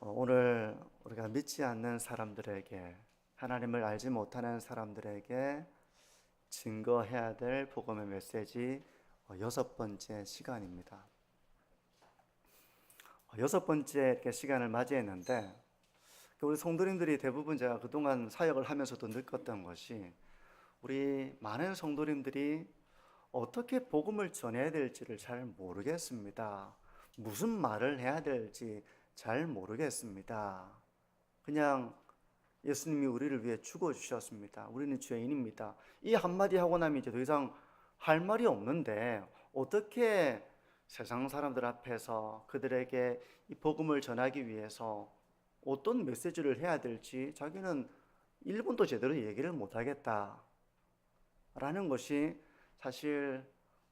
오늘 우리가 믿지 않는 사람들에게, 하나님을 알지 못하는 사람들에게 증거해야 될 복음의 메시지 6번째 시간입니다. 6번째 시간을 맞이했는데, 우리 성도님들이 대부분 제가 그동안 사역을 하면서도 느꼈던 것이, 우리 많은 성도님들이 어떻게 복음을 전해야 될지를 잘 모르겠습니다. 무슨 말을 해야 될지 잘 모르겠습니다. 그냥 예수님이 우리를 위해 죽어주셨습니다. 우리는 죄인입니다. 이 한마디 하고 나면 이제 더 이상 할 말이 없는데, 어떻게 세상 사람들 앞에서 그들에게 이 복음을 전하기 위해서 어떤 메시지를 해야 될지 자기는 1분도 제대로 얘기를 못하겠다 라는 것이, 사실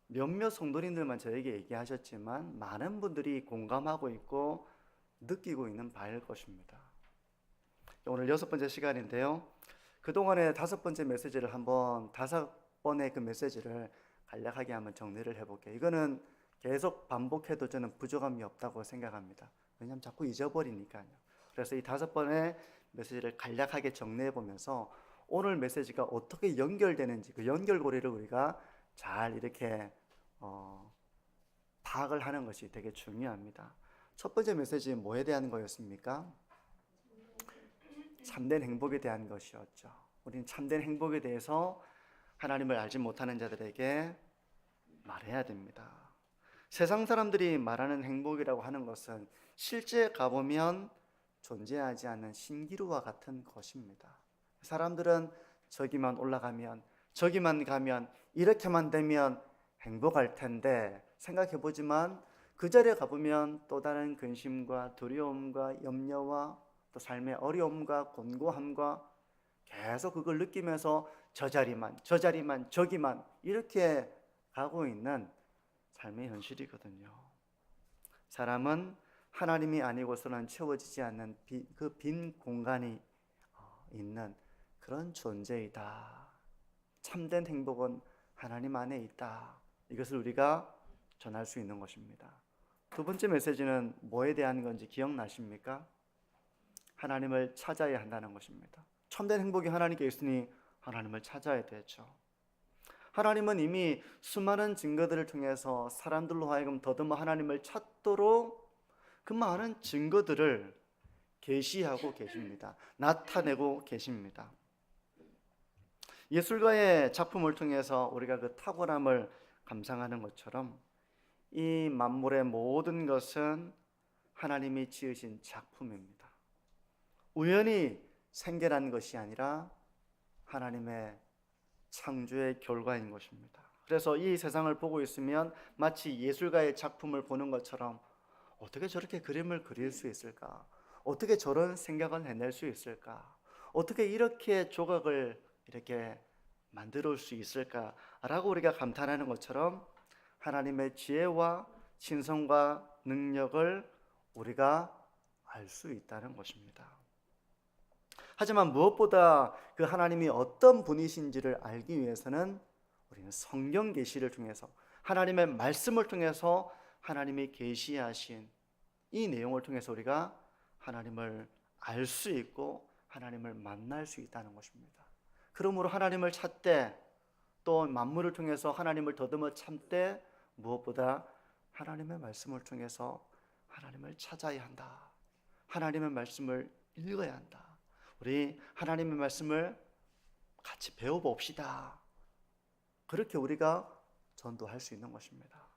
몇몇 성도님들만 저에게 얘기하셨지만 많은 분들이 공감하고 있고 느끼고 있는 바일 것입니다. 오늘 6번째 시간인데요, 그동안의 5번째 메시지를 한번 5번의 그 메시지를 간략하게 한번 정리를 해볼게요. 이거는 계속 반복해도 저는 부족함이 없다고 생각합니다. 왜냐하면 자꾸 잊어버리니까요. 그래서 이 5번의 메시지를 간략하게 정리해 보면서 오늘 메시지가 어떻게 연결되는지, 그 연결고리를 우리가 잘 이렇게 파악을 하는 것이 되게 중요합니다. 첫 번째 메시지는 뭐에 대한 거였습니까? 참된 행복에 대한 것이었죠. 우리는 참된 행복에 대해서 하나님을 알지 못하는 자들에게 말해야 됩니다. 세상 사람들이 말하는 행복이라고 하는 것은 실제 가보면 존재하지 않는 신기루와 같은 것입니다. 사람들은 저기만 올라가면, 저기만 가면, 이렇게만 되면 행복할 텐데 생각해보지만, 그 자리에 가보면 또 다른 근심과 두려움과 염려와 또 삶의 어려움과 곤고함과 계속 그걸 느끼면서 저 자리만, 저 자리만, 저기만 이렇게 가고 있는 삶의 현실이거든요. 사람은 하나님이 아니고서는 채워지지 않는 그 빈 공간이 있는 그런 존재이다. 참된 행복은 하나님 안에 있다. 이것을 우리가 전할 수 있는 것입니다. 두 번째 메시지는 뭐에 대한 건지 기억나십니까? 하나님을 찾아야 한다는 것입니다. 참된 행복이 하나님께 있으니 하나님을 찾아야 되죠. 하나님은 이미 수많은 증거들을 통해서 사람들로 하여금 더듬어 하나님을 찾도록 그 많은 증거들을 계시하고 계십니다. 나타내고 계십니다. 예술가의 작품을 통해서 우리가 그 탁월함을 감상하는 것처럼, 이 만물의 모든 것은 하나님이 지으신 작품입니다. 우연히 생겨난 것이 아니라 하나님의 창조의 결과인 것입니다. 그래서 이 세상을 보고 있으면 마치 예술가의 작품을 보는 것처럼, 어떻게 저렇게 그림을 그릴 수 있을까? 어떻게 저런 생각을 해낼 수 있을까? 어떻게 이렇게 조각을 이렇게 만들 수 있을까? 라고 우리가 감탄하는 것처럼, 하나님의 지혜와 신성과 능력을 우리가 알 수 있다는 것입니다. 하지만 무엇보다 그 하나님이 어떤 분이신지를 알기 위해서는 우리는 성경 계시를 통해서, 하나님의 말씀을 통해서 하나님이 계시하신 이 내용을 통해서 우리가 하나님을 알 수 있고 하나님을 만날 수 있다는 것입니다. 그러므로 하나님을 찾되, 또 만물을 통해서 하나님을 더듬어 참되, 무엇보다 하나님의 말씀을 통해서 하나님을 찾아야 한다. 하나님의 말씀을 읽어야 한다. 우리 하나님의 말씀을 같이 배워봅시다. 그렇게 우리가 전도할 수 있는 것입니다.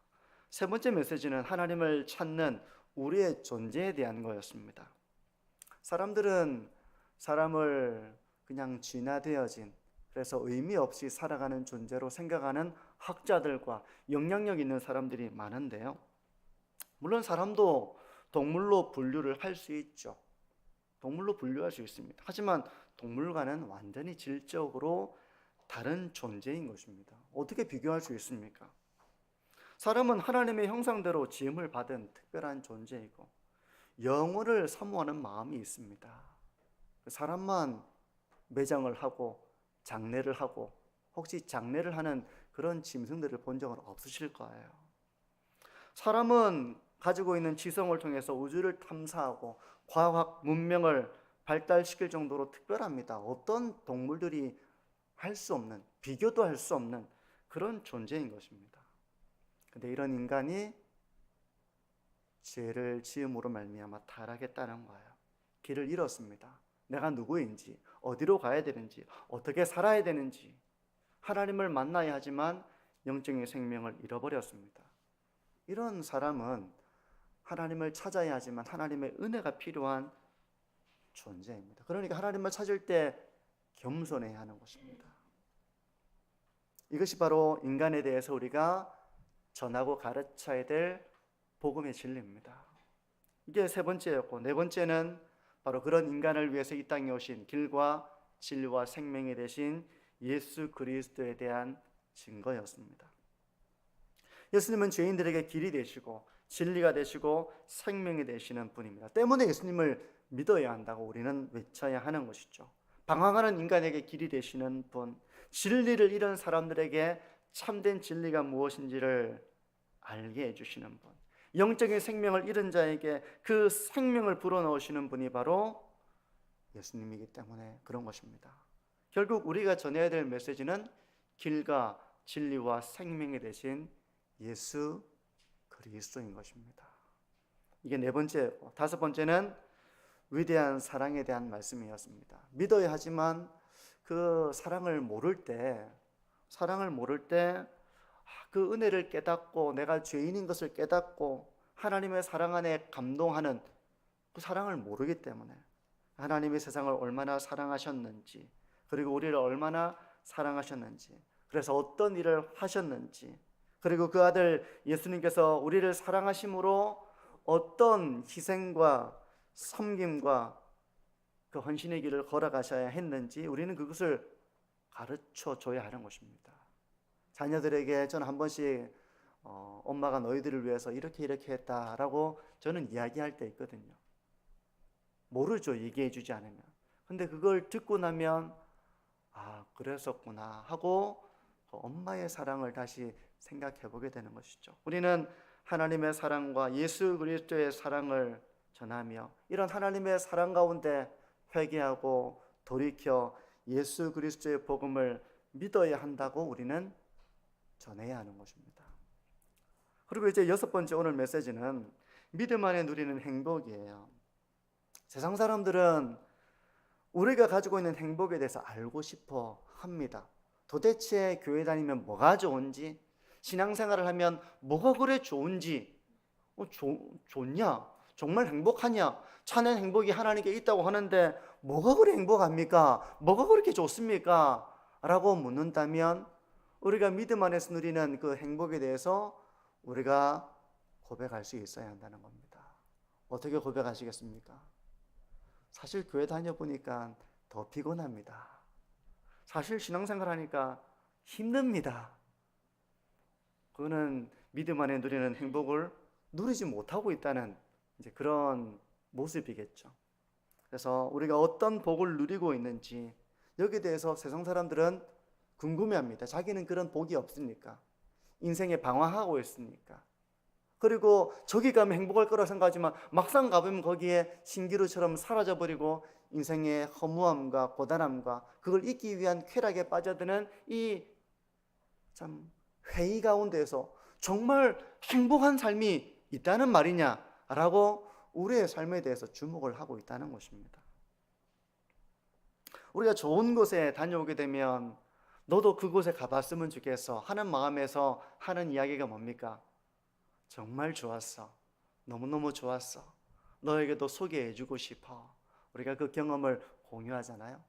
세 번째 메시지는 하나님을 찾는 우리의 존재에 대한 거였습니다. 사람들은 사람을 그냥 진화되어진, 그래서 의미 없이 살아가는 존재로 생각하는 학자들과 영향력 있는 사람들이 많은데요, 물론 사람도 동물로 분류를 할 수 있죠. 동물로 분류할 수 있습니다. 하지만 동물과는 완전히 질적으로 다른 존재인 것입니다. 어떻게 비교할 수 있습니까? 사람은 하나님의 형상대로 지음을 받은 특별한 존재이고, 영혼을 사모하는 마음이 있습니다. 사람만 매장을 하고 장례를 하고, 혹시 장례를 하는 그런 짐승들을 본 적은 없으실 거예요. 사람은 가지고 있는 지성을 통해서 우주를 탐사하고 과학 문명을 발달시킬 정도로 특별합니다. 어떤 동물들이 할 수 없는, 비교도 할 수 없는 그런 존재인 것입니다. 근데 이런 인간이 죄를 지음으로 말미암아 타락했다는 거예요. 길을 잃었습니다. 내가 누구인지, 어디로 가야 되는지, 어떻게 살아야 되는지, 하나님을 만나야 하지만 영적인 생명을 잃어버렸습니다. 이런 사람은 하나님을 찾아야 하지만 하나님의 은혜가 필요한 존재입니다. 그러니까 하나님을 찾을 때 겸손해야 하는 것입니다. 이것이 바로 인간에 대해서 우리가 전하고 가르쳐야 될 복음의 진리입니다. 이게 세 번째였고, 네 번째는 바로 그런 인간을 위해서 이 땅에 오신 길과 진리와 생명이 되신 예수 그리스도에 대한 증거였습니다. 예수님은 죄인들에게 길이 되시고 진리가 되시고 생명이 되시는 분입니다. 때문에 예수님을 믿어야 한다고 우리는 외쳐야 하는 것이죠. 방황하는 인간에게 길이 되시는 분, 진리를 잃은 사람들에게 참된 진리가 무엇인지를 알게 해주시는 분, 영적인 생명을 잃은 자에게 그 생명을 불어넣으시는 분이 바로 예수님이기 때문에 그런 것입니다. 결국 우리가 전해야 될 메시지는 길과 진리와 생명이 되신 예수 그리스도인 것입니다. 이게 네 번째고, 다섯 번째는 위대한 사랑에 대한 말씀이었습니다. 믿어야 하지만 그 사랑을 모를 때 그 은혜를 깨닫고 내가 죄인인 것을 깨닫고 하나님의 사랑 안에 감동하는 그 사랑을 모르기 때문에, 하나님이 세상을 얼마나 사랑하셨는지, 그리고 우리를 얼마나 사랑하셨는지, 그래서 어떤 일을 하셨는지, 그리고 그 아들 예수님께서 우리를 사랑하심으로 어떤 희생과 섬김과 그 헌신의 길을 걸어가셔야 했는지 우리는 그것을 가르쳐 줘야 하는 것입니다. 자녀들에게 저는 한 번씩 엄마가 너희들을 위해서 이렇게 했다라고 저는 이야기할 때 있거든요. 모르죠, 얘기해 주지 않으면. 근데 그걸 듣고 나면 아, 그랬었구나 하고 엄마의 사랑을 다시 생각해 보게 되는 것이죠. 우리는 하나님의 사랑과 예수 그리스도의 사랑을 전하며 이런 하나님의 사랑 가운데 회개하고 돌이켜 예수 그리스도의 복음을 믿어야 한다고 우리는 전해야 하는 것입니다. 그리고 이제 여섯 번째 오늘 메시지는 믿음 안에 누리는 행복이에요. 세상 사람들은 우리가 가지고 있는 행복에 대해서 알고 싶어 합니다. 도대체 교회 다니면 뭐가 좋은지, 신앙생활을 하면 뭐가 그래 좋은지, 좋냐? 정말 행복하냐? 참된 행복이 하나님께 있다고 하는데 뭐가 그래 행복합니까? 뭐가 그렇게 좋습니까? 라고 묻는다면 우리가 믿음 안에서 누리는 그 행복에 대해서 우리가 고백할 수 있어야 한다는 겁니다. 어떻게 고백하시겠습니까? 사실 교회 다녀보니까 더 피곤합니다. 사실 신앙생활 하니까 힘듭니다. 그거는 믿음 안에 누리는 행복을 누리지 못하고 있다는 이제 그런 모습이겠죠. 그래서 우리가 어떤 복을 누리고 있는지 여기에 대해서 세상 사람들은 궁금해합니다. 자기는 그런 복이 없으니까, 인생에 방황하고 있으니까. 그리고 저기 가면 행복할 거라 생각하지만 막상 가보면 거기에 신기루처럼 사라져버리고 인생의 허무함과 고단함과 그걸 잊기 위한 쾌락에 빠져드는 이 참 회의 가운데에서 정말 행복한 삶이 있다는 말이냐라고 우리의 삶에 대해서 주목을 하고 있다는 것입니다. 우리가 좋은 곳에 다녀오게 되면 너도 그곳에 가봤으면 좋겠어 하는 마음에서 하는 이야기가 뭡니까? 정말 좋았어. 너무너무 좋았어. 너에게도 소개해주고 싶어. 우리가 그 경험을 공유하잖아요.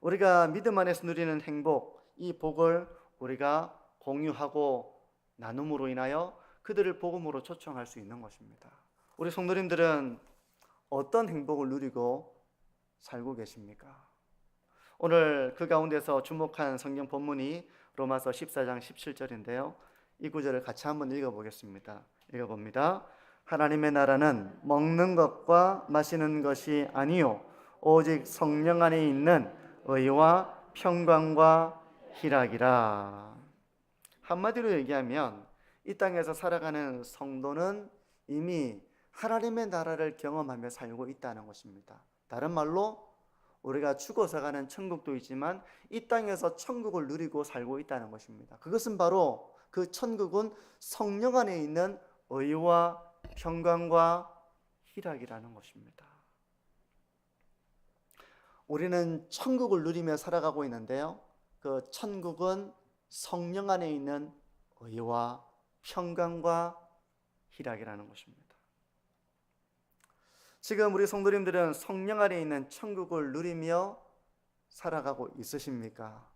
우리가 믿음 안에서 누리는 행복, 이 복을 우리가 공유하고 나눔으로 인하여 그들을 복음으로 초청할 수 있는 것입니다. 우리 성도님들은 어떤 행복을 누리고 살고 계십니까? 오늘 그 가운데서 주목한 성경 본문이 로마서 14장 17절인데요. 이 구절을 같이 한번 읽어보겠습니다. 읽어봅니다. 하나님의 나라는 먹는 것과 마시는 것이 아니요 오직 성령 안에 있는 의와 평강과 희락이라. 한마디로 얘기하면 이 땅에서 살아가는 성도는 이미 하나님의 나라를 경험하며 살고 있다는 것입니다. 다른 말로 우리가 죽어서 가는 천국도 있지만 이 땅에서 천국을 누리고 살고 있다는 것입니다. 그것은 바로 그 천국은 성령 안에 있는 의와 평강과 희락이라는 것입니다. 우리는 천국을 누리며 살아가고 있는데요, 그 천국은 성령 안에 있는 의와 평강과 희락이라는 것입니다. 지금 우리 성도님들은 성령 안에 있는 천국을 누리며 살아가고 있으십니까?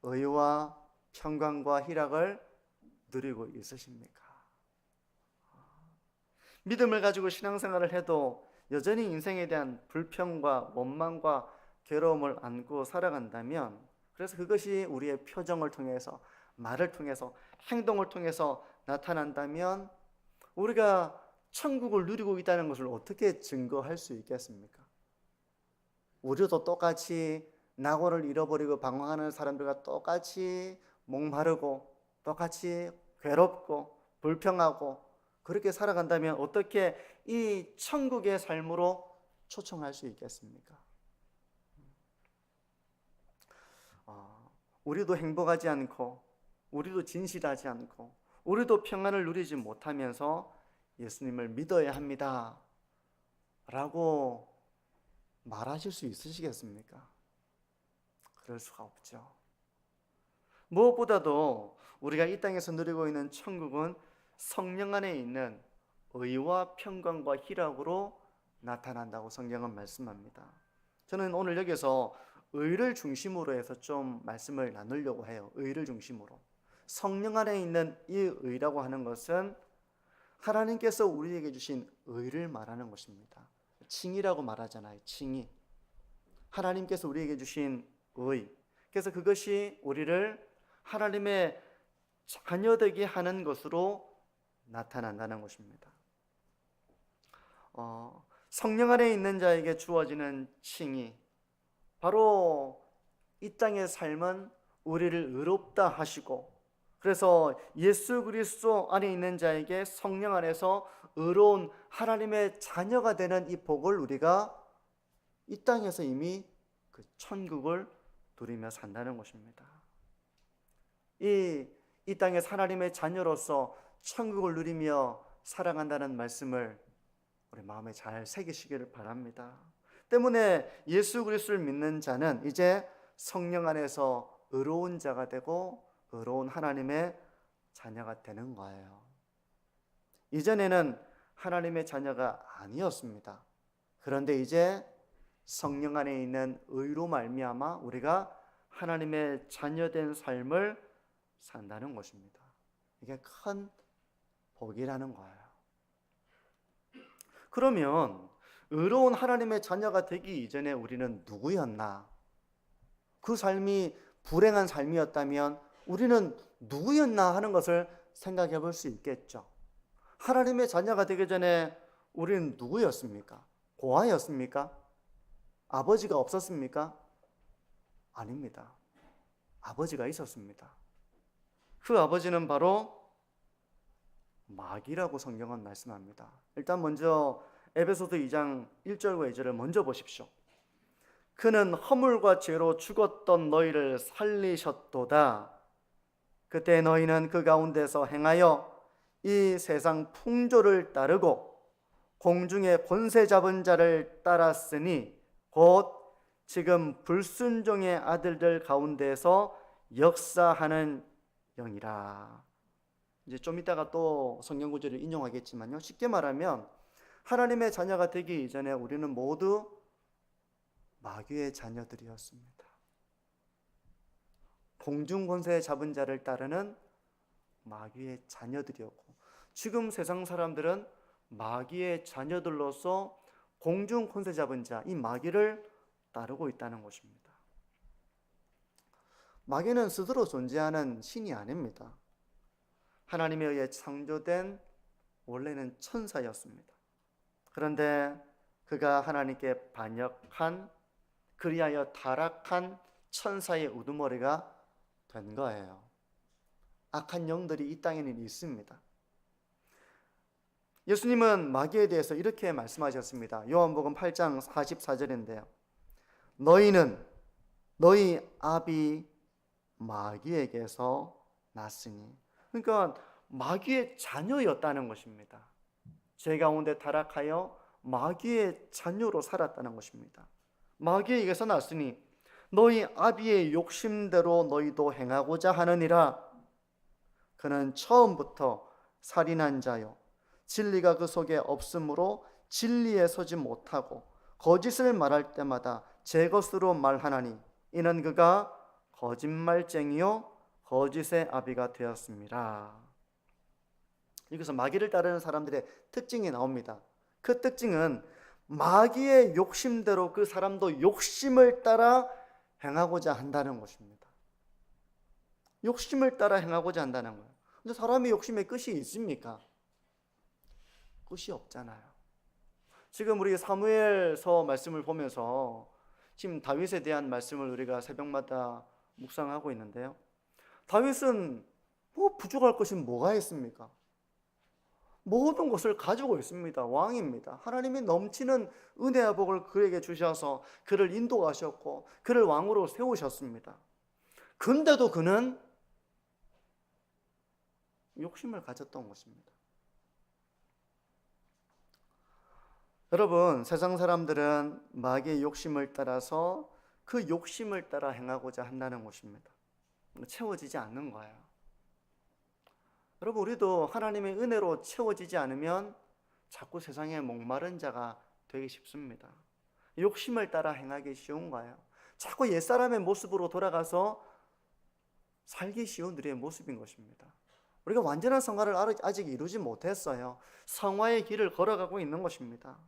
의와 평강과 희락을 누리고 있으십니까? 믿음을 가지고 신앙생활을 해도 여전히 인생에 대한 불평과 원망과 괴로움을 안고 살아간다면, 그래서 그것이 우리의 표정을 통해서, 말을 통해서, 행동을 통해서 나타난다면 우리가 천국을 누리고 있다는 것을 어떻게 증거할 수 있겠습니까? 우리도 똑같이 낙원을 잃어버리고 방황하는 사람들과 똑같이 목마르고 똑같이 괴롭고 불평하고 그렇게 살아간다면 어떻게 이 천국의 삶으로 초청할 수 있겠습니까? 우리도 행복하지 않고 우리도 진실하지 않고 우리도 평안을 누리지 못하면서 예수님을 믿어야 합니다 라고 말하실 수 있으시겠습니까? 그럴 수가 없죠. 무엇보다도 우리가 이 땅에서 누리고 있는 천국은 성령 안에 있는 의와 평강과 희락으로 나타난다고 성경은 말씀합니다. 저는 오늘 여기서 의를 중심으로 해서 좀 말씀을 나누려고 해요. 의를 중심으로. 성령 안에 있는 이 의라고 하는 것은 하나님께서 우리에게 주신 의를 말하는 것입니다. 칭의라고 말하잖아요. 칭의. 하나님께서 우리에게 주신 의. 그래서 그것이 우리를 하나님의 자녀되게 하는 것으로 나타난다는 것입니다. 성령 안에 있는 자에게 주어지는 칭의, 바로 이 땅의 삶은 우리를 의롭다 하시고, 그래서 예수 그리스도 안에 있는 자에게 성령 안에서 의로운 하나님의 자녀가 되는 이 복을 우리가 이 땅에서 이미 그 천국을 누리며 산다는 것입니다. 이 땅에서 하나님의 자녀로서 천국을 누리며 살아간다는 말씀을 우리 마음에 잘 새기시기를 바랍니다. 때문에 예수 그리스도를 믿는 자는 이제 성령 안에서 의로운 자가 되고 의로운 하나님의 자녀가 되는 거예요. 이전에는 하나님의 자녀가 아니었습니다. 그런데 이제 성령 안에 있는 의로 말미암아 우리가 하나님의 자녀된 삶을 산다는 것입니다. 이게 큰 복이라는 거예요. 그러면 의로운 하나님의 자녀가 되기 이전에 우리는 누구였나? 그 삶이 불행한 삶이었다면 우리는 누구였나 하는 것을 생각해 볼 수 있겠죠. 하나님의 자녀가 되기 전에 우리는 누구였습니까? 고아였습니까? 아버지가 없었습니까? 아닙니다. 아버지가 있었습니다. 그 아버지는 바로 마귀라고 성경은 말씀합니다. 일단 먼저 에베소서 2장 1절과 2절을 먼저 보십시오. 그는 허물과 죄로 죽었던 너희를 살리셨도다. 그때 너희는 그 가운데서 행하여 이 세상 풍조를 따르고 공중의 권세 잡은 자를 따랐으니 곧 지금 불순종의 아들들 가운데서 역사하는 영이라. 이제 좀 이따가 또 성경 구절을 인용하겠지만요, 쉽게 말하면 하나님의 자녀가 되기 이전에 우리는 모두 마귀의 자녀들이었습니다. 공중 권세 잡은 자를 따르는 마귀의 자녀들이었고, 지금 세상 사람들은 마귀의 자녀들로서 공중 권세 잡은 자, 이 마귀를 따르고 있다는 것입니다. 마귀는 스스로 존재하는 신이 아닙니다. 하나님에 의해 창조된 원래는 천사였습니다. 그런데 그가 하나님께 반역한, 그리하여 타락한 천사의 우두머리가 된 거예요. 악한 영들이 이 땅에는 있습니다. 예수님은 마귀에 대해서 이렇게 말씀하셨습니다. 요한복음 8장 44절인데요. 너희는 너희 아비 마귀에게서 났으니. 그러니까 마귀의 자녀였다는 것입니다. 죄 가운데 타락하여 마귀의 자녀로 살았다는 것입니다. 마귀에게서 났으니 너희 아비의 욕심대로 너희도 행하고자 하느니라. 그는 처음부터 살인한 자요 진리가 그 속에 없으므로 진리에 서지 못하고 거짓을 말할 때마다 제 것으로 말하나니 이는 그가 거짓말쟁이요 거짓의 아비가 되었습니다. 여기서 마귀를 따르는 사람들의 특징이 나옵니다. 그 특징은 마귀의 욕심대로 그 사람도 욕심을 따라 행하고자 한다는 것입니다. 욕심을 따라 행하고자 한다는 거예요. 근데 사람의 욕심에 끝이 있습니까? 끝이 없잖아요. 지금 우리 사무엘서 말씀을 보면서 지금 다윗에 대한 말씀을 우리가 새벽마다 묵상하고 있는데요. 다윗은 부족할 것이 뭐가 있습니까? 모든 것을 가지고 있습니다. 왕입니다. 하나님이 넘치는 은혜와 복을 그에게 주셔서 그를 인도하셨고 그를 왕으로 세우셨습니다. 근데도 그는 욕심을 가졌던 것입니다. 여러분, 세상 사람들은 마귀의 욕심을 따라서 그 욕심을 따라 행하고자 한다는 것입니다. 채워지지 않는 거예요. 여러분, 우리도 하나님의 은혜로 채워지지 않으면 자꾸 세상에 목마른 자가 되기 쉽습니다. 욕심을 따라 행하기 쉬운 거예요. 자꾸 옛사람의 모습으로 돌아가서 살기 쉬운 우리의 모습인 것입니다. 우리가 완전한 성화를 아직 이루지 못했어요. 성화의 길을 걸어가고 있는 것입니다.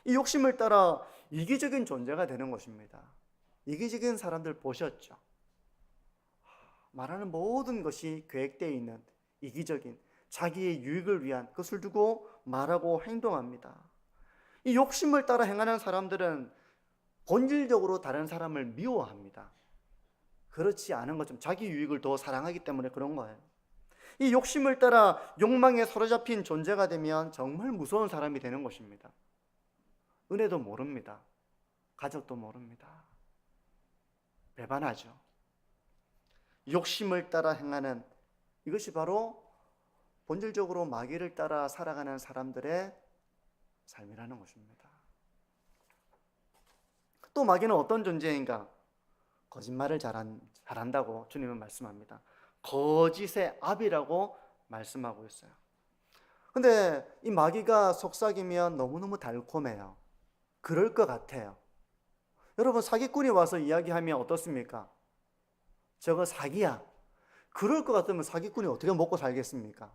이 욕심을 따라 이기적인 존재가 되는 것입니다. 이기적인 사람들 보셨죠? 말하는 모든 것이 계획되어 있는 이기적인 자기의 유익을 위한 것을 두고 말하고 행동합니다. 이 욕심을 따라 행하는 사람들은 본질적으로 다른 사람을 미워합니다. 그렇지 않은 것처럼 자기 유익을 더 사랑하기 때문에 그런 거예요. 이 욕심을 따라 욕망에 사로잡힌 존재가 되면 정말 무서운 사람이 되는 것입니다. 은혜도 모릅니다. 가족도 모릅니다. 배반하죠. 욕심을 따라 행하는 이것이 바로 본질적으로 마귀를 따라 살아가는 사람들의 삶이라는 것입니다. 또 마귀는 어떤 존재인가? 거짓말을 잘한다고 주님은 말씀합니다. 거짓의 아비라고 말씀하고 있어요. 근데 이 마귀가 속삭이면 너무너무 달콤해요. 그럴 것 같아요. 여러분, 사기꾼이 와서 이야기하면 어떻습니까? 저거 사기야. 그럴 것 같으면 사기꾼이 어떻게 먹고 살겠습니까?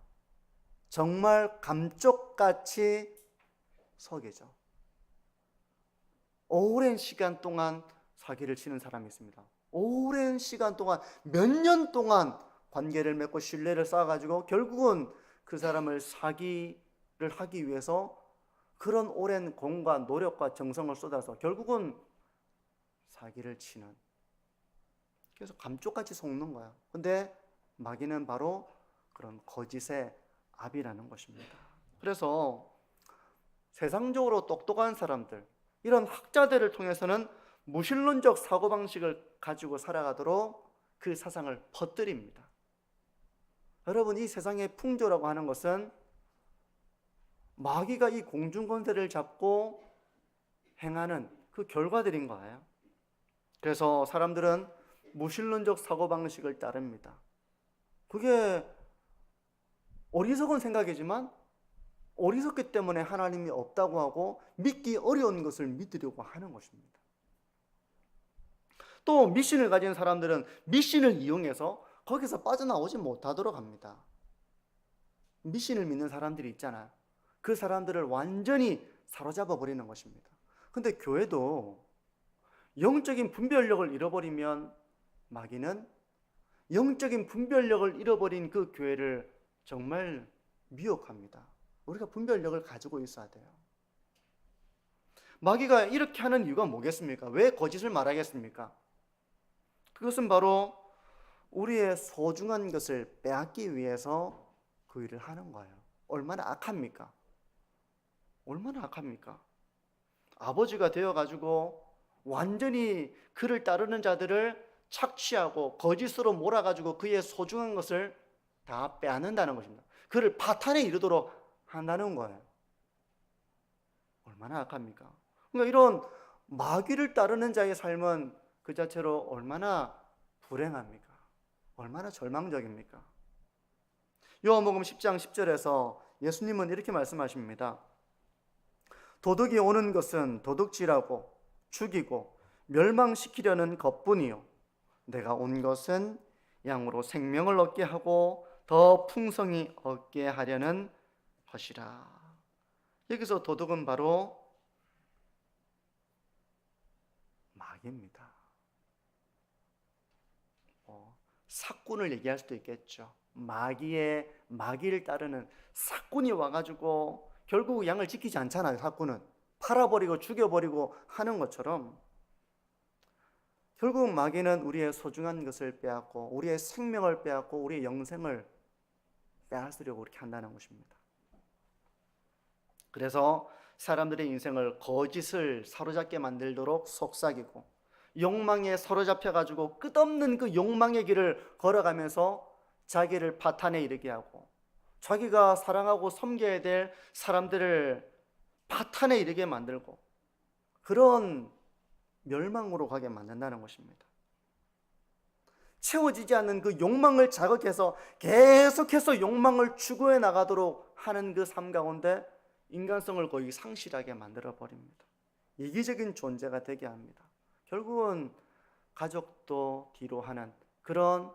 정말 감쪽같이 속이죠. 오랜 시간 동안 사기를 치는 사람이 있습니다. 오랜 시간 동안 몇 년 동안 관계를 맺고 신뢰를 쌓아가지고 결국은 그 사람을 사기를 하기 위해서 그런 오랜 공과 노력과 정성을 쏟아서 결국은 사기를 치는, 그래서 감쪽같이 속는 거야. 근데 마귀는 바로 그런 거짓의 압이라는 것입니다. 그래서 세상적으로 똑똑한 사람들, 이런 학자들을 통해서는 무신론적 사고방식을 가지고 살아가도록 그 사상을 퍼뜨립니다. 여러분, 이 세상의 풍조라고 하는 것은 마귀가 이 공중권세를 잡고 행하는 그 결과들인 거예요. 그래서 사람들은 무신론적 사고방식을 따릅니다. 그게 어리석은 생각이지만 어리석기 때문에 하나님이 없다고 하고 믿기 어려운 것을 믿으려고 하는 것입니다. 또 미신을 가진 사람들은 미신을 이용해서 거기서 빠져나오지 못하도록 합니다. 미신을 믿는 사람들이 있잖아요. 그 사람들을 완전히 사로잡아 버리는 것입니다. 근데 교회도 영적인 분별력을 잃어버리면 마귀는 영적인 분별력을 잃어버린 그 교회를 정말 미혹합니다. 우리가 분별력을 가지고 있어야 돼요. 마귀가 이렇게 하는 이유가 뭐겠습니까? 왜 거짓을 말하겠습니까? 그것은 바로 우리의 소중한 것을 빼앗기 위해서 그 일을 하는 거예요. 얼마나 악합니까? 얼마나 악합니까? 아버지가 되어가지고 완전히 그를 따르는 자들을 착취하고 거짓으로 몰아가지고 그의 소중한 것을 다 빼앗는다는 것입니다. 그를 파탄에 이르도록 한다는 거예요. 얼마나 악합니까? 그러니까 이런 마귀를 따르는 자의 삶은 그 자체로 얼마나 불행합니까? 얼마나 절망적입니까? 요한복음 10장 10절에서 예수님은 이렇게 말씀하십니다. 도둑이 오는 것은 도둑질하고 죽이고 멸망시키려는 것뿐이요 내가 온 것은 양으로 생명을 얻게 하고 더 풍성히 얻게 하려는 것이라. 여기서 도둑은 바로 마귀입니다. 사꾼을 얘기할 수도 있겠죠. 마귀를 따르는 사꾼이 와가지고 결국 양을 지키지 않잖아요. 사꾼은 팔아버리고 죽여버리고 하는 것처럼 결국 마귀는 우리의 소중한 것을 빼앗고 우리의 생명을 빼앗고 우리의 영생을 빼앗으려고 그렇게 한다는 것입니다. 그래서 사람들의 인생을 거짓을 사로잡게 만들도록 속삭이고 욕망에 사로잡혀가지고 끝없는 그 욕망의 길을 걸어가면서 자기를 파탄에 이르게 하고 자기가 사랑하고 섬겨야 될 사람들을 파탄에 이르게 만들고 그런 멸망으로 가게 만든다는 것입니다. 채워지지 않는 그 욕망을 자극해서 계속해서 욕망을 추구해 나가도록 하는 그 삶 가운데 인간성을 거의 상실하게 만들어 버립니다. 이기적인 존재가 되게 합니다. 결국은 가족도 뒤로 하는 그런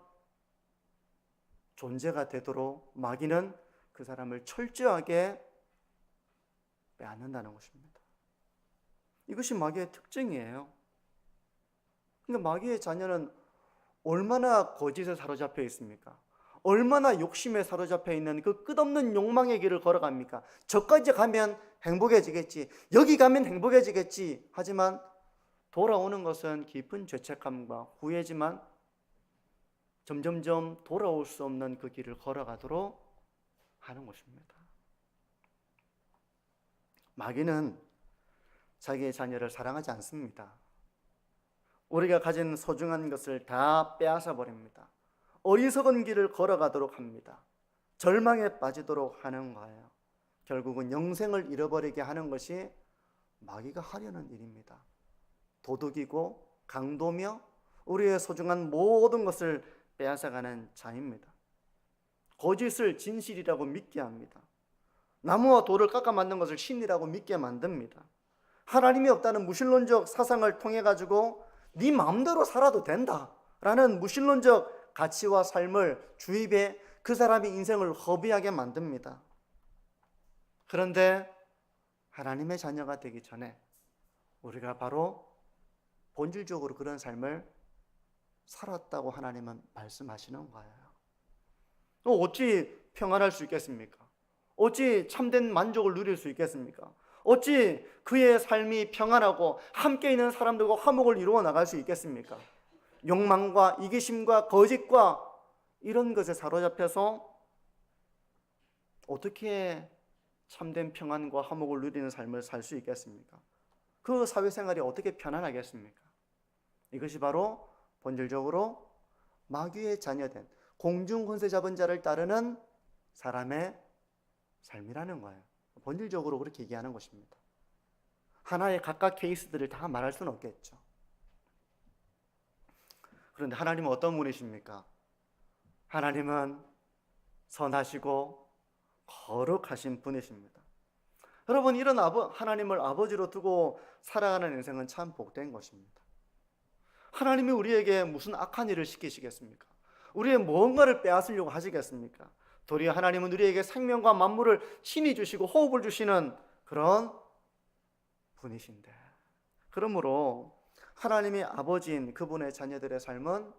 존재가 되도록 마귀는 그 사람을 철저하게 빼앗는다는 것입니다. 이것이 마귀의 특징이에요. 그러니까 마귀의 자녀는 얼마나 거짓에 사로잡혀 있습니까? 얼마나 욕심에 사로잡혀 있는 그 끝없는 욕망의 길을 걸어갑니까? 저까지 가면 행복해지겠지, 여기 가면 행복해지겠지 하지만 돌아오는 것은 깊은 죄책감과 후회지만 점점점 돌아올 수 없는 그 길을 걸어가도록 하는 것입니다. 마귀는 자기의 자녀를 사랑하지 않습니다. 우리가 가진 소중한 것을 다 빼앗아 버립니다. 어리석은 길을 걸어가도록 합니다. 절망에 빠지도록 하는 거예요. 결국은 영생을 잃어버리게 하는 것이 마귀가 하려는 일입니다. 도둑이고 강도며 우리의 소중한 모든 것을 빼앗아가는 자입니다. 거짓을 진실이라고 믿게 합니다. 나무와 돌을 깎아 만든 것을 신이라고 믿게 만듭니다. 하나님이 없다는 무신론적 사상을 통해 가지고 네 마음대로 살아도 된다라는 무신론적 가치와 삶을 주입해 그 사람의 인생을 허비하게 만듭니다. 그런데 하나님의 자녀가 되기 전에 우리가 바로 본질적으로 그런 삶을 살았다고 하나님은 말씀하시는 거예요. 어찌 평안할 수 있겠습니까? 어찌 참된 만족을 누릴 수 있겠습니까? 어찌 그의 삶이 평안하고 함께 있는 사람들과 화목을 이루어 나갈 수 있겠습니까? 욕망과 이기심과 거짓과 이런 것에 사로잡혀서 어떻게 참된 평안과 화목을 누리는 삶을 살 수 있겠습니까? 그 사회생활이 어떻게 편안하겠습니까? 이것이 바로 본질적으로 마귀의 자녀된 공중권세 잡은 자를 따르는 사람의 삶이라는 거예요. 본질적으로 그렇게 얘기하는 것입니다. 하나의 각각 케이스들을 다 말할 수는 없겠죠. 그런데 하나님은 어떤 분이십니까? 하나님은 선하시고 거룩하신 분이십니다. 여러분, 이런 하나님을 아버지로 두고 살아가는 인생은 참 복된 것입니다. 하나님이 우리에게 무슨 악한 일을 시키시겠습니까? 우리의 무언가를 빼앗으려고 하시겠습니까? 도리어 하나님은 우리에게 생명과 만물을 친히 주시고 호흡을 주시는 그런 분이신데, 그러므로 하나님의 아버지인 그분의 자녀들의 삶은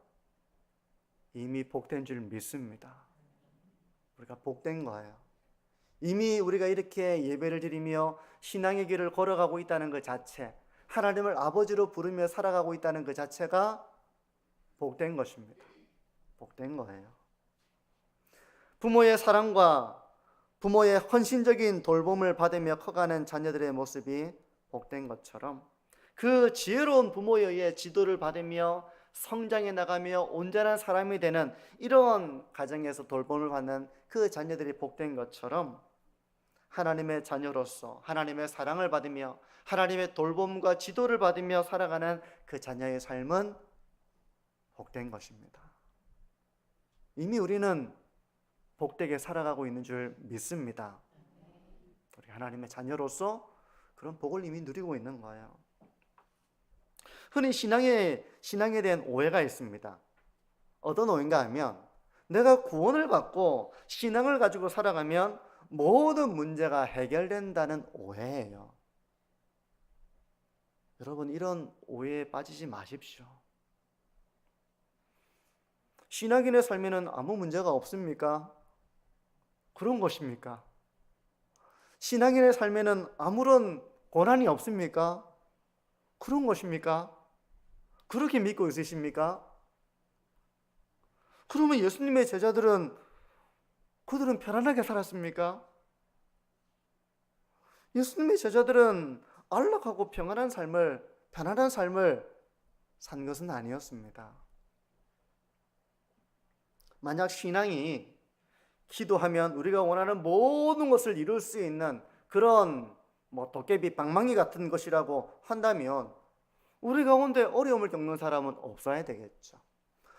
이미 복된 줄 믿습니다. 우리가 복된 거예요. 이미 우리가 이렇게 예배를 드리며 신앙의 길을 걸어가고 있다는 그 자체, 하나님을 아버지로 부르며 살아가고 있다는 그 자체가 복된 것입니다. 복된 거예요. 부모의 사랑과 부모의 헌신적인 돌봄을 받으며 커가는 자녀들의 모습이 복된 것처럼 그 지혜로운 부모에 의해 지도를 받으며 성장해 나가며 온전한 사람이 되는 이런 가정에서 돌봄을 받는 그 자녀들이 복된 것처럼 하나님의 자녀로서 하나님의 사랑을 받으며 하나님의 돌봄과 지도를 받으며 살아가는 그 자녀의 삶은 복된 것입니다. 이미 우리는 복되게 살아가고 있는 줄 믿습니다. 우리 하나님의 자녀로서 그런 복을 이미 누리고 있는 거예요. 흔히 신앙에 대한 오해가 있습니다. 어떤 오해인가 하면 내가 구원을 받고 신앙을 가지고 살아가면 모든 문제가 해결된다는 오해예요. 여러분, 이런 오해에 빠지지 마십시오. 신앙인의 삶에는 아무 문제가 없습니까? 그런 것입니까? 신앙인의 삶에는 아무런 고난이 없습니까? 그런 것입니까? 그렇게 믿고 있으십니까? 그러면 예수님의 제자들은 그들은 편안하게 살았습니까? 예수님의 제자들은 안락하고 편안한 삶을 산 것은 아니었습니다. 만약 신앙이 기도하면 우리가 원하는 모든 것을 이룰 수 있는 그런 도깨비 방망이 같은 것이라고 한다면 우리 가운데 어려움을 겪는 사람은 없어야 되겠죠.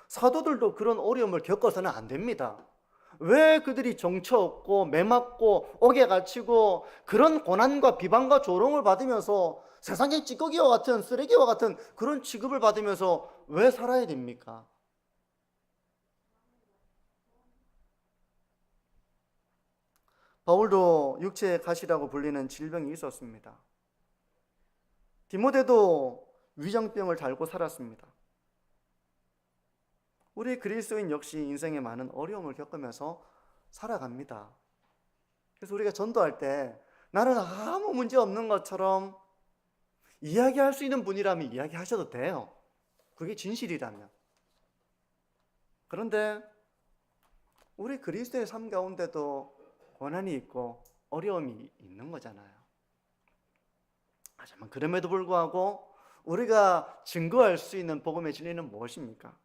사도들도 그런 어려움을 겪어서는 안 됩니다. 왜 그들이 정처 없고 매맞고 옥에 갇히고 그런 고난과 비방과 조롱을 받으면서 세상의 찌꺼기와 같은 쓰레기와 같은 그런 취급을 받으면서 왜 살아야 됩니까? 바울도 육체의 가시라고 불리는 질병이 있었습니다. 디모데도 위장병을 달고 살았습니다. 우리 그리스도인 역시 인생에 많은 어려움을 겪으면서 살아갑니다. 그래서 우리가 전도할 때 나는 아무 문제 없는 것처럼 이야기할 수 있는 분이라면 이야기하셔도 돼요. 그게 진실이라면. 그런데 우리 그리스도의 삶 가운데도 고난이 있고 어려움이 있는 거잖아요. 하지만 그럼에도 불구하고 우리가 증거할 수 있는 복음의 진리는 무엇입니까?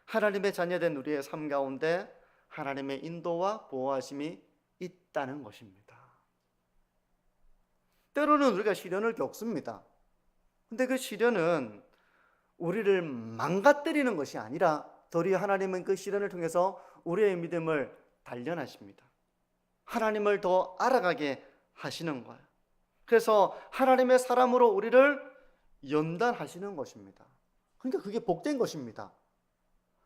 하나님의 자녀된 우리의 삶 가운데 하나님의 인도와 보호하심이 있다는 것입니다. 때로는 우리가 시련을 겪습니다. 근데 그 시련은 우리를 망가뜨리는 것이 아니라 도리어 하나님은 그 시련을 통해서 우리의 믿음을 단련하십니다. 하나님을 더 알아가게 하시는 거예요. 그래서 하나님의 사람으로 우리를 연단하시는 것입니다. 그러니까 그게 복된 것입니다.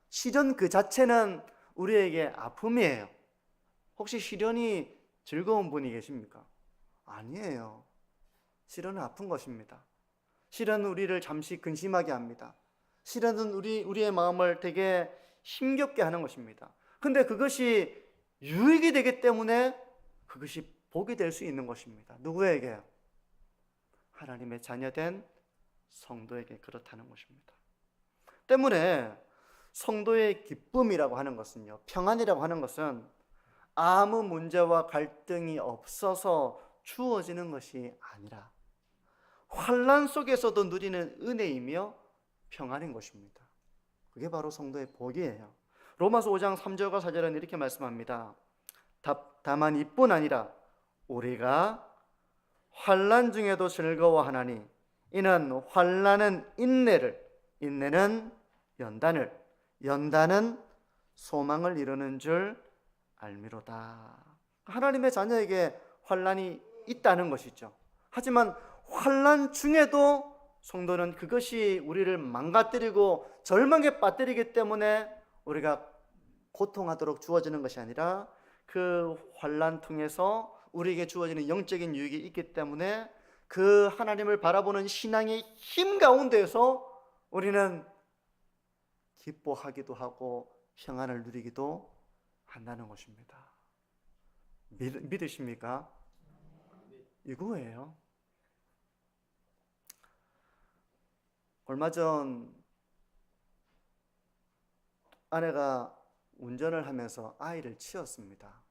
시련 그 자체는 우리에게 아픔이에요. 혹시 시련이 즐거운 분이 계십니까? 아니에요. 시련은 아픈 것입니다. 시련은 우리를 잠시 근심하게 합니다. 시련은 우리의 마음을 되게 힘겹게 하는 것입니다. 근데 그것이 유익이 되기 때문에 그것이 복이 될 수 있는 것입니다. 누구에게? 하나님의 자녀된 성도에게 그렇다는 것입니다. 때문에 성도의 기쁨이라고 하는 것은요, 평안이라고 하는 것은 아무 문제와 갈등이 없어서 주어지는 것이 아니라 환난 속에서도 누리는 은혜이며 평안인 것입니다. 그게 바로 성도의 복이에요. 로마서 5장 3절과 4절은 이렇게 말씀합니다. 다만 이뿐 아니라 우리가 환난 중에도 즐거워하나니 이는 환난은 인내를, 인내는 연단을, 연단은 소망을 이루는 줄 알미로다. 하나님의 자녀에게 환난이 있다는 것이죠. 하지만 환난 중에도 성도는 그것이 우리를 망가뜨리고 절망에 빠뜨리기 때문에 우리가 고통하도록 주어지는 것이 아니라 그 환난 통해서 우리에게 주어지는 영적인 유익이 있기 때문에 그 하나님을 바라보는 신앙의 힘 가운데에서 우리는 기뻐하기도 하고 평안을 누리기도 한다는 것입니다. 믿으십니까? 이거예요. 얼마 전 아내가 운전을 하면서 아이를 치었습니다.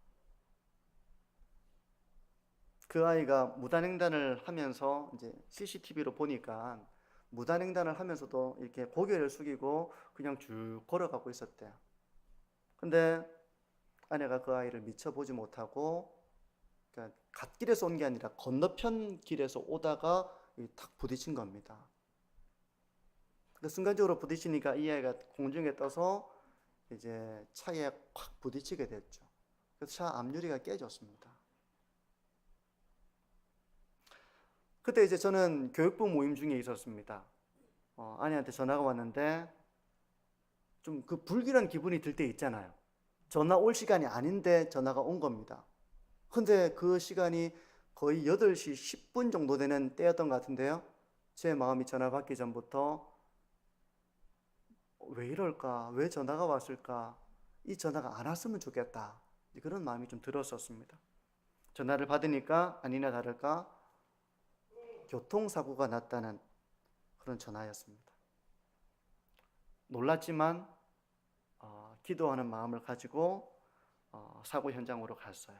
그 아이가 무단횡단을 하면서 이제 CCTV로 보니까 무단횡단을 하면서도 이렇게 고개를 숙이고 그냥 쭉 걸어가고 있었대요. 근데 아내가 그 아이를 미처 보지 못하고, 그러니까 갓길에서 온 게 아니라 건너편 길에서 오다가 탁 부딪힌 겁니다. 그 순간적으로 부딪히니까 이 아이가 공중에 떠서 이제 차에 확 부딪히게 됐죠. 그래서 차 앞유리가 깨졌습니다. 그때 이제 저는 교육부 모임 중에 있었습니다. 아내한테 전화가 왔는데 좀 그 불길한 기분이 들 때 있잖아요. 전화 올 시간이 아닌데 전화가 온 겁니다. 근데 그 시간이 거의 8시 10분 정도 되는 때였던 것 같은데요. 제 마음이 전화 받기 전부터 왜 이럴까? 왜 전화가 왔을까? 이 전화가 안 왔으면 좋겠다. 그런 마음이 좀 들었었습니다. 전화를 받으니까 아니나 다를까 교통사고가 났다는 그런 전화였습니다. 놀랐지만 기도하는 마음을 가지고 사고 현장으로 갔어요.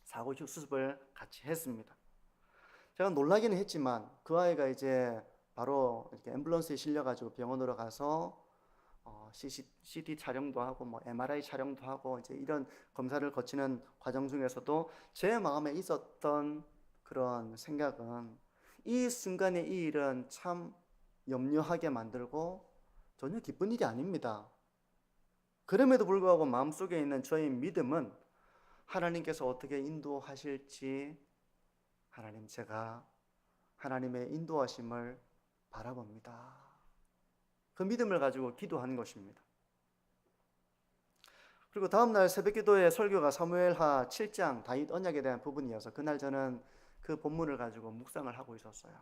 사고 수습을 같이 했습니다. 제가 놀라기는 했지만 그 아이가 이제 바로 이렇게 앰뷸런스에 실려가지고 병원으로 가서 CT 촬영도 하고 뭐 MRI 촬영도 하고 이제 이런 검사를 거치는 과정 중에서도 제 마음에 있었던 그런 생각은 이 순간에 이 일은 참 염려하게 만들고 전혀 기쁜 일이 아닙니다. 그럼에도 불구하고 마음속에 있는 저의 믿음은 하나님께서 어떻게 인도하실지 하나님, 제가 하나님의 인도하심을 바라봅니다. 그 믿음을 가지고 기도하는 것입니다. 그리고 다음날 새벽기도의 설교가 사무엘하 7장 다윗 언약에 대한 부분이어서 그날 저는 그 본문을 가지고 묵상을 하고 있었어요.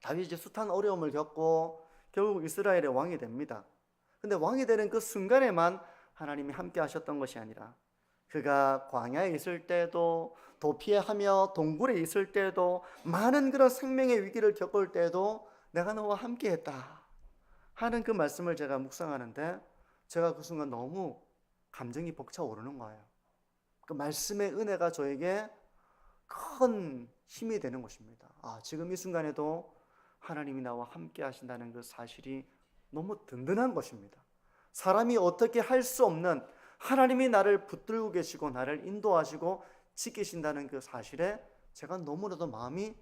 다윗이 숱한 어려움을 겪고 결국 이스라엘의 왕이 됩니다. 근데 왕이 되는 그 순간에만 하나님이 함께 하셨던 것이 아니라 그가 광야에 있을 때도, 도피하며 동굴에 있을 때도, 많은 그런 생명의 위기를 겪을 때도 내가 너와 함께 했다 하는 그 말씀을 제가 묵상하는데 제가 그 순간 너무 감정이 벅차오르는 거예요. 그 말씀의 은혜가 저에게 큰 힘이 되는 것입니다. 지금 이 순간에도 하나님이 나와 함께 하신다는 그 사실이 너무 든든한 것입니다. 사람이 어떻게 할 수 없는 하나님이 나를 붙들고 계시고 나를 인도하시고 지키신다는 그 사실에 제가 너무나도 마음이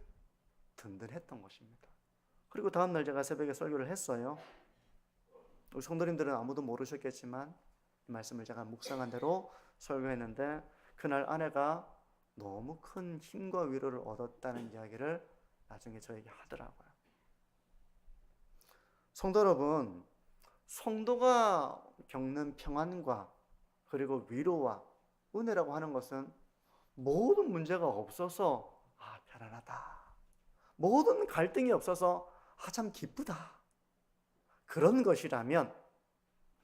든든했던 것입니다. 그리고 다음날 제가 새벽에 설교를 했어요. 우리 성도님들은 아무도 모르셨겠지만 이 말씀을 제가 묵상한 대로 설교했는데 그날 아내가 너무 큰 힘과 위로를 얻었다는 이야기를 나중에 저에게 하더라고요. 성도 여러분, 성도가 겪는 평안과 그리고 위로와 은혜라고 하는 것은 모든 문제가 없어서 편안하다, 모든 갈등이 없어서 참 기쁘다, 그런 것이라면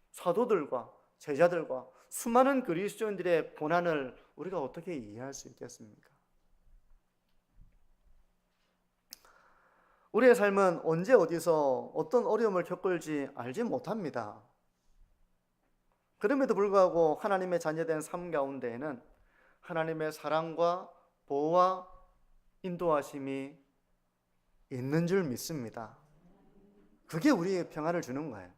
사도들과 제자들과 수많은 그리스도인들의 고난을 우리가 어떻게 이해할 수 있겠습니까? 우리의 삶은 언제 어디서 어떤 어려움을 겪을지 알지 못합니다. 그럼에도 불구하고 하나님의 자녀된 삶 가운데에는 하나님의 사랑과 보호와 인도하심이 있는 줄 믿습니다. 그게 우리에게 평안을 주는 거예요.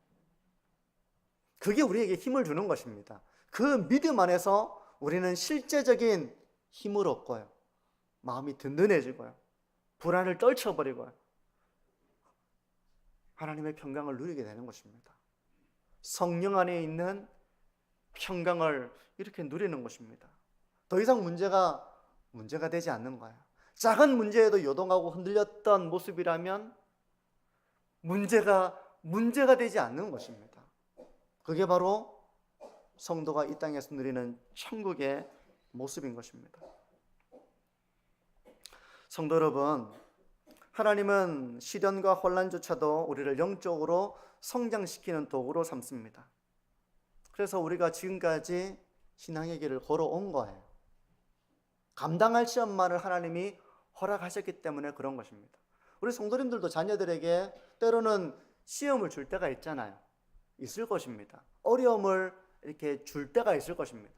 그게 우리에게 힘을 주는 것입니다. 그 믿음 안에서 우리는 실제적인 힘을 얻고요, 마음이 든든해지고요, 불안을 떨쳐버리고요, 하나님의 평강을 누리게 되는 것입니다. 성령 안에 있는 평강을 이렇게 누리는 것입니다. 더 이상 문제가 되지 않는 거예요. 작은 문제에도 요동하고 흔들렸던 모습이라면 문제가 되지 않는 것입니다. 그게 바로 성도가 이 땅에서 누리는 천국의 모습인 것입니다. 성도 여러분, 하나님은 시련과 혼란조차도 우리를 영적으로 성장시키는 도구로 삼습니다. 그래서 우리가 지금까지 신앙의 길을 걸어온 거예요. 감당할 시험만을 하나님이 허락하셨기 때문에 그런 것입니다. 우리 성도님들도 자녀들에게 때로는 시험을 줄 때가 있잖아요. 있을 것입니다. 어려움을 이렇게 줄 때가 있을 것입니다.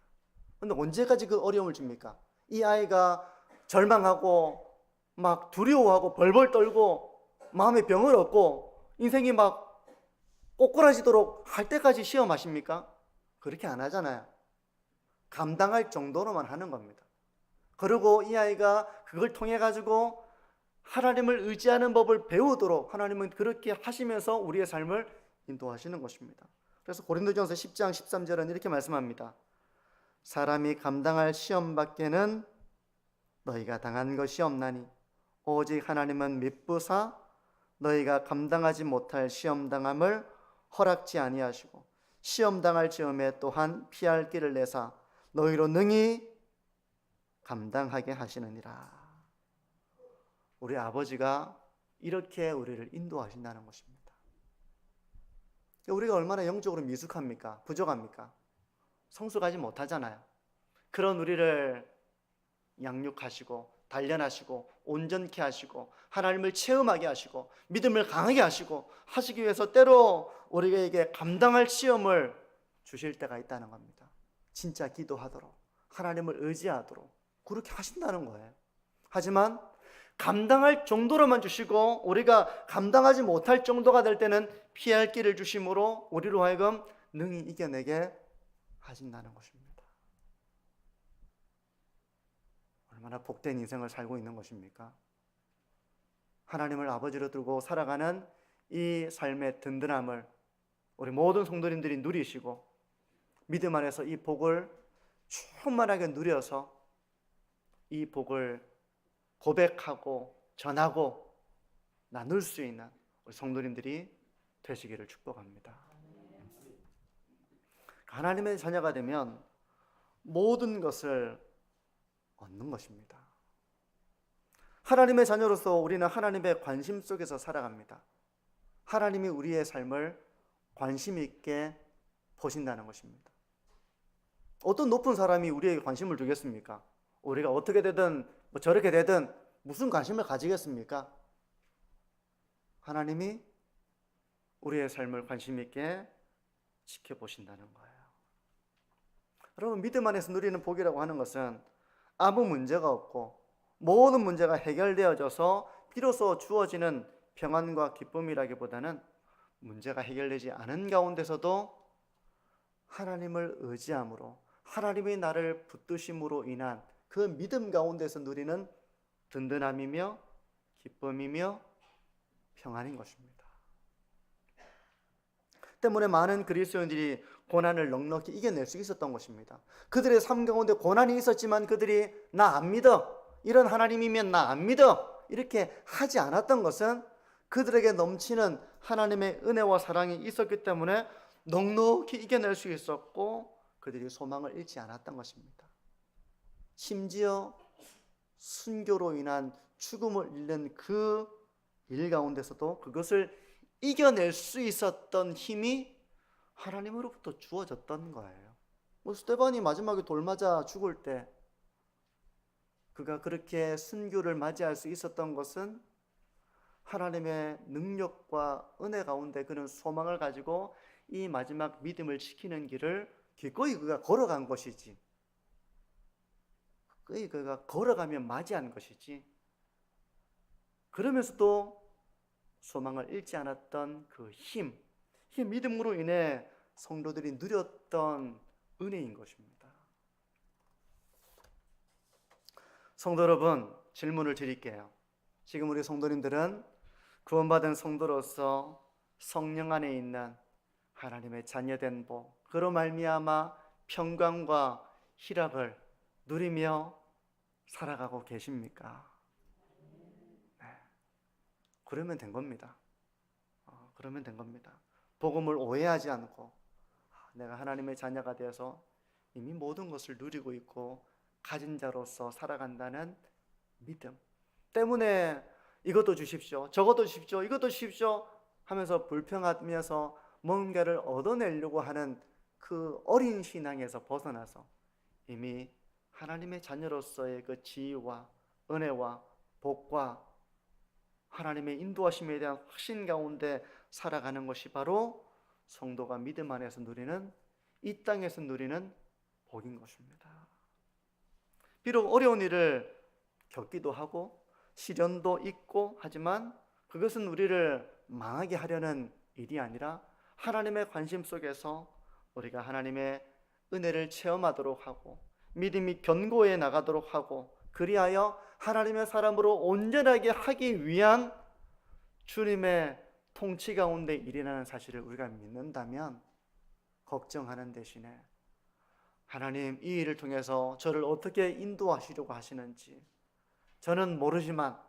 그런데 언제까지 그 어려움을 줍니까? 이 아이가 절망하고 막 두려워하고 벌벌 떨고 마음에 병을 얻고 인생이 막 꼬꾸라지도록 할 때까지 시험하십니까? 그렇게 안 하잖아요. 감당할 정도로만 하는 겁니다. 그리고 이 아이가 그걸 통해 가지고 하나님을 의지하는 법을 배우도록 하나님은 그렇게 하시면서 우리의 삶을 인도하시는 것입니다. 그래서 고린도전서 10장 13절은 이렇게 말씀합니다. 사람이 감당할 시험 밖에는 너희가 당한 것이 없나니 오직 하나님은 미쁘사 너희가 감당하지 못할 시험 당함을 허락지 아니하시고 시험 당할 즈음에 또한 피할 길을 내사 너희로 능히 감당하게 하시느니라. 우리 아버지가 이렇게 우리를 인도하신다는 것입니다. 우리가 얼마나 영적으로 미숙합니까? 부족합니까? 성숙하지 못하잖아요. 그런 우리를 양육하시고 단련하시고 온전케 하시고 하나님을 체험하게 하시고 믿음을 강하게 하시기 위해서 때로 우리에게 감당할 시험을 주실 때가 있다는 겁니다. 진짜 기도하도록 하나님을 의지하도록 그렇게 하신다는 거예요. 하지만 감당할 정도로만 주시고 우리가 감당하지 못할 정도가 될 때는 피할 길을 주심으로 우리로 하여금 능히 이겨내게 하신다는 것입니다. 얼마나 복된 인생을 살고 있는 것입니까? 하나님을 아버지로 두고 살아가는 이 삶의 든든함을 우리 모든 성도님들이 누리시고 믿음 안에서 이 복을 충만하게 누려서 이 복을 고백하고 전하고 나눌 수 있는 우리 성도님들이 되시기를 축복합니다. 하나님의 자녀가 되면 모든 것을 얻는 것입니다. 하나님의 자녀로서 우리는 하나님의 관심 속에서 살아갑니다. 하나님이 우리의 삶을 관심 있게 보신다는 것입니다. 어떤 높은 사람이 우리에게 관심을 두겠습니까? 우리가 어떻게 되든 저렇게 되든 무슨 관심을 가지겠습니까? 하나님이 우리의 삶을 관심 있게 지켜보신다는 거예요. 여러분, 믿음 안에서 누리는 복이라고 하는 것은 아무 문제가 없고 모든 문제가 해결되어져서 비로소 주어지는 평안과 기쁨이라기보다는 문제가 해결되지 않은 가운데서도 하나님을 의지함으로 하나님이 나를 붙드심으로 인한 그 믿음 가운데서 누리는 든든함이며 기쁨이며 평안인 것입니다. 때문에 많은 그리스도인들이 고난을 넉넉히 이겨낼 수 있었던 것입니다. 그들의 삶 가운데 고난이 있었지만 그들이 나 안 믿어, 이런 하나님이면 나 안 믿어, 이렇게 하지 않았던 것은 그들에게 넘치는 하나님의 은혜와 사랑이 있었기 때문에 넉넉히 이겨낼 수 있었고 그들이 소망을 잃지 않았던 것입니다. 심지어 순교로 인한 죽음을 잃는 그 일 가운데서도 그것을 이겨낼 수 있었던 힘이 하나님으로부터 주어졌던 거예요. 스데반이 마지막에 돌 맞아 죽을 때 그가 그렇게 순교를 맞이할 수 있었던 것은 하나님의 능력과 은혜 가운데 그는 소망을 가지고 이 마지막 믿음을 지키는 길을 기꺼이 그가 걸어간 것이지, 기꺼이 그가 걸어가며 맞이한 것이지, 그러면서도 소망을 잃지 않았던 그 힘, 이 믿음으로 인해 성도들이 누렸던 은혜인 것입니다. 성도 여러분, 질문을 드릴게요. 지금 우리 성도님들은 구원받은 성도로서 성령 안에 있는 하나님의 자녀된 복, 그로 말미암아 평강과 희락을 누리며 살아가고 계십니까? 네. 그러면 된 겁니다. 그러면 된 겁니다. 복음을 오해하지 않고 내가 하나님의 자녀가 되어서 이미 모든 것을 누리고 있고 가진 자로서 살아간다는 믿음 때문에 이것도 주십시오, 저것도 주십시오, 이것도 주십시오 하면서 불평하면서 뭔가를 얻어내려고 하는 그 어린 신앙에서 벗어나서 이미 하나님의 자녀로서의 그 지위와 은혜와 복과 하나님의 인도하심에 대한 확신 가운데 살아가는 것이 바로 성도가 믿음 안에서 누리는, 이 땅에서 누리는 복인 것입니다. 비록 어려운 일을 겪기도 하고 시련도 있고 하지만 그것은 우리를 망하게 하려는 일이 아니라 하나님의 관심 속에서 우리가 하나님의 은혜를 체험하도록 하고 믿음이 견고해 나가도록 하고 그리하여 하나님의 사람으로 온전하게 하기 위한 주님의 통치 가운데 일이라는 사실을 우리가 믿는다면 걱정하는 대신에 하나님 이 일을 통해서 저를 어떻게 인도하시려고 하시는지 저는 모르지만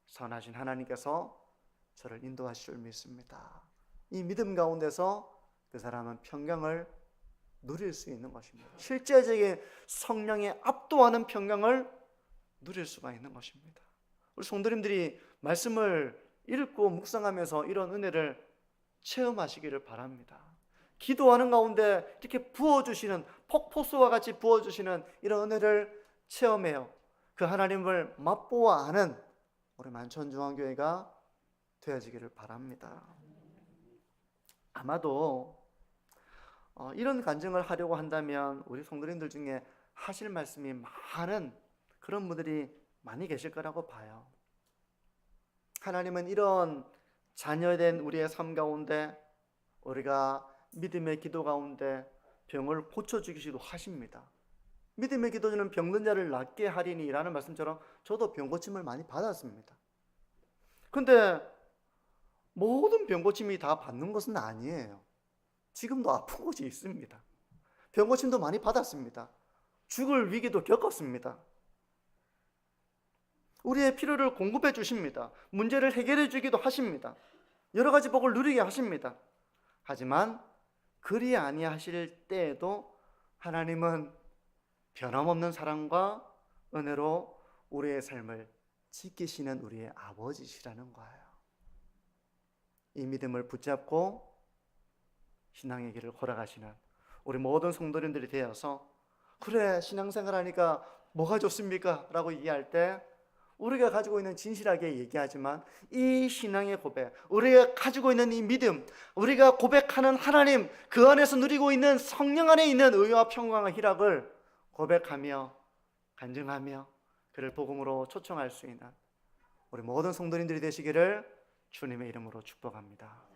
선하신 하나님께서 저를 인도하실 줄 믿습니다. 이 믿음 가운데서 그 사람은 평강을 누릴 수 있는 것입니다. 실제적인 성령의 압도하는 평강을 누릴 수가 있는 것입니다. 우리 성도님들이 말씀을 읽고 묵상하면서 이런 은혜를 체험하시기를 바랍니다. 기도하는 가운데 이렇게 부어주시는 폭포수와 같이 부어주시는 이런 은혜를 체험해요. 그 하나님을 맛보아 아는 우리 만천중앙교회가 되어지기를 바랍니다. 아마도 이런 간증을 하려고 한다면 우리 성도님들 중에 하실 말씀이 많은 그런 분들이 많이 계실 거라고 봐요. 하나님은 이런 자녀된 우리의 삶 가운데 우리가 믿음의 기도 가운데 병을 고쳐주기도 하십니다. 믿음의 기도는 병든 자를 낫게 하리니 라는 말씀처럼 저도 병 고침을 많이 받았습니다. 근데 모든 병 고침이 다 받는 것은 아니에요. 지금도 아픈 곳이 있습니다. 병 고침도 많이 받았습니다. 죽을 위기도 겪었습니다. 우리의 필요를 공급해 주십니다. 문제를 해결해 주기도 하십니다. 여러 가지 복을 누리게 하십니다. 하지만 그리 아니하실 때에도 하나님은 변함없는 사랑과 은혜로 우리의 삶을 지키시는 우리의 아버지시라는 거예요. 이 믿음을 붙잡고 신앙의 길을 걸어가시는 우리 모든 성도님들이 되어서 그래 신앙생활 하니까 뭐가 좋습니까? 라고 얘기할 때 우리가 가지고 있는 진실하게 얘기하지만 이 신앙의 고백, 우리가 가지고 있는 이 믿음, 우리가 고백하는 하나님, 그 안에서 누리고 있는 성령 안에 있는 의와 평강과 희락을 고백하며 간증하며 그를 복음으로 초청할 수 있는 우리 모든 성도님들이 되시기를 주님의 이름으로 축복합니다.